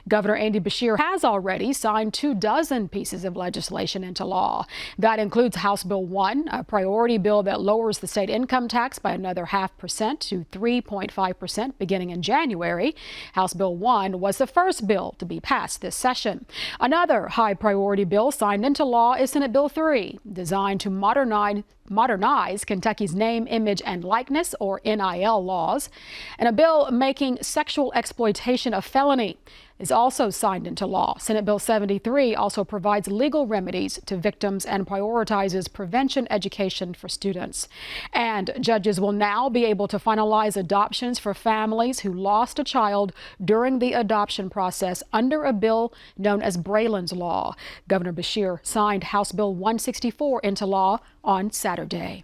Governor Andy Beshear has already signed 24 pieces of legislation into law. That includes House Bill 1, a priority bill that lowers the state income tax by another 0.5% to 3.5% beginning in January. House Bill 1 was the first bill to be passed this session. Another high priority bill signed into law is Senate Bill 3, designed to modernize Kentucky's name, image, and likeness, or NIL laws. And a bill making sexual exploitation a felony is also signed into law. Senate Bill 73 also provides legal remedies to victims and prioritizes prevention education for students. And judges will now be able to finalize adoptions for families who lost a child during the adoption process under a bill known as Braylon's Law. Governor Beshear signed House Bill 164 into law on Saturday.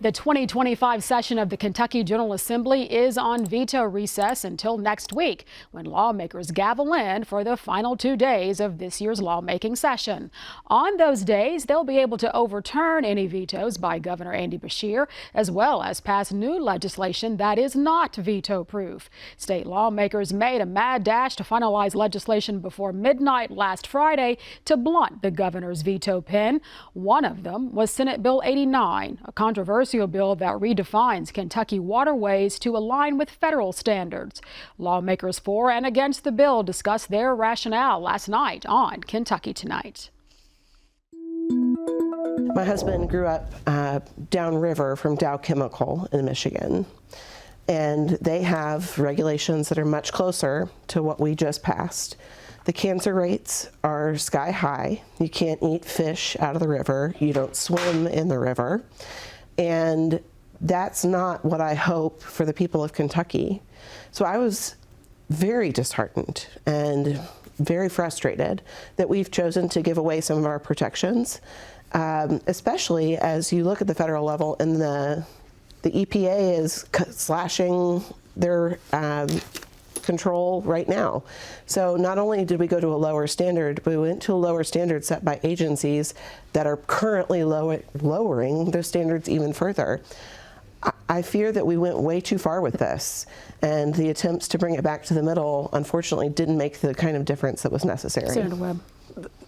The 2025 session of the Kentucky General Assembly is on veto recess until next week, when lawmakers gavel in for the final 2 days of this year's lawmaking session. On those days, they'll be able to overturn any vetoes by Governor Andy Beshear, as well as pass new legislation that is not veto-proof. State lawmakers made a mad dash to finalize legislation before midnight last Friday to blunt the governor's veto pen. One of them was Senate Bill 89, a controversial bill that redefines Kentucky waterways to align with federal standards. Lawmakers for and against the bill discussed their rationale last night on Kentucky Tonight. My husband grew up downriver from Dow Chemical in Michigan, and they have regulations that are much closer to what we just passed. The cancer rates are sky high. You can't eat fish out of the river. You don't swim in the river. And that's not what I hope for the people of Kentucky. So I was very disheartened and very frustrated that we've chosen to give away some of our protections, especially as you look at the federal level, and the EPA is slashing their control right now. So not only did we go to a lower standard, but we went to a lower standard set by agencies that are currently lowering those standards even further. I fear that we went way too far with this, and the attempts to bring it back to the middle, unfortunately, didn't make the kind of difference that was necessary. Senator Webb.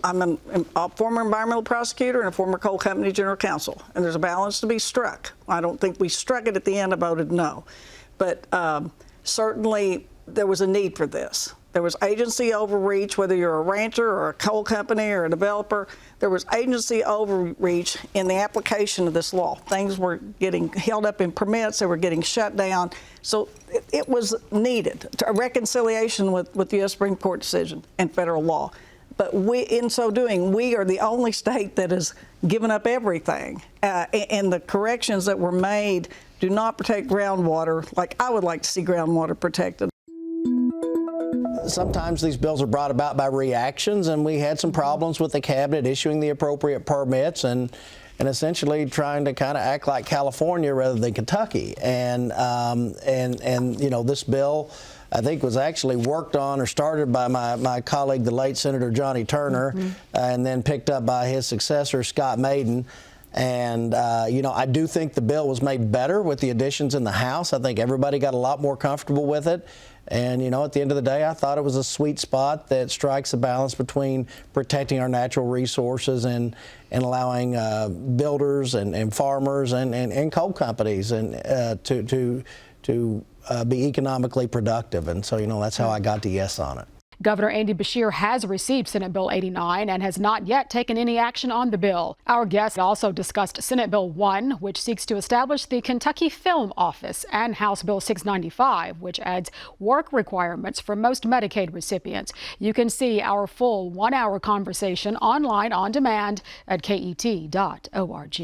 I'm a former environmental prosecutor and a former coal company general counsel, and there's a balance to be struck. I don't think we struck it at the end. I voted no. But certainly there was a need for this. There was agency overreach, whether you're a rancher or a coal company or a developer. There was agency overreach in the application of this law. Things were getting held up in permits. They were getting shut down. So it was needed, a reconciliation with the U.S. Supreme Court decision and federal law. But in so doing, we are the only state that has given up everything. And the corrections that were made do not protect groundwater like I would like to see groundwater protected. Sometimes these bills are brought about by reactions, and we had some problems with the cabinet issuing the appropriate permits and essentially trying to kind of act like California rather than Kentucky. And you know, this bill, I think, was actually worked on or started by my colleague, the late Senator Johnny Turner, and then picked up by his successor, Scott Maiden. And, you know, I do think the bill was made better with the additions in the House. I think everybody got a lot more comfortable with it. And, you know, at the end of the day, I thought it was a sweet spot that strikes a balance between protecting our natural resources and allowing builders and farmers and coal companies to be economically productive. And so, you know, that's how I got to yes on it. Governor Andy Beshear has received Senate Bill 89 and has not yet taken any action on the bill. Our guest also discussed Senate Bill 1, which seeks to establish the Kentucky Film Office, and House Bill 695, which adds work requirements for most Medicaid recipients. You can see our full 1-hour conversation online on demand at KET.org.